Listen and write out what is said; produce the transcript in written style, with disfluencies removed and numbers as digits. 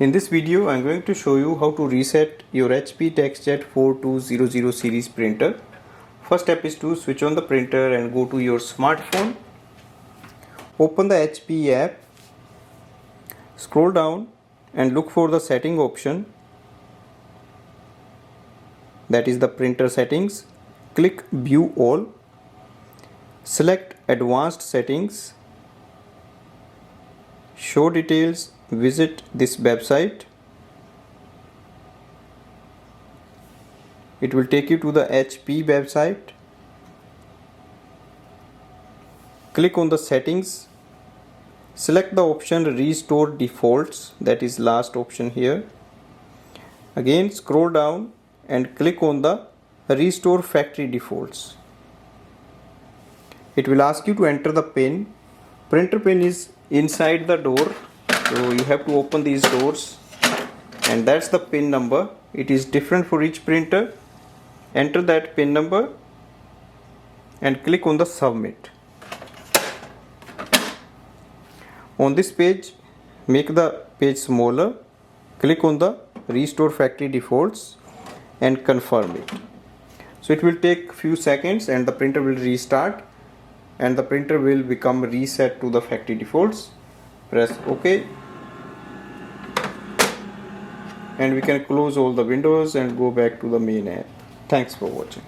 In this video, I am going to show you how to reset your HP DeskJet 4200 series printer. First step is to switch on the printer and go to your smartphone. Open the HP app. Scroll down and look for the setting option. That is the printer settings. Click View All. Select Advanced Settings. Show details. Visit this website. It will take you to the HP website. Click on the settings. Select the option Restore Defaults, that is last option here. Again scroll down and click on the Restore Factory Defaults. It will ask you to enter the pin. Printer pin is inside the door. So you have to open these doors, and that's the pin number. It is different for each printer. Enter that pin number and click on the submit. On this page, make the page smaller. Click on the restore factory defaults and confirm it. So it will take few seconds and the printer will restart and the printer will become reset to the factory defaults. Press OK. And we can close all the windows and go back to the main app. Thanks for watching.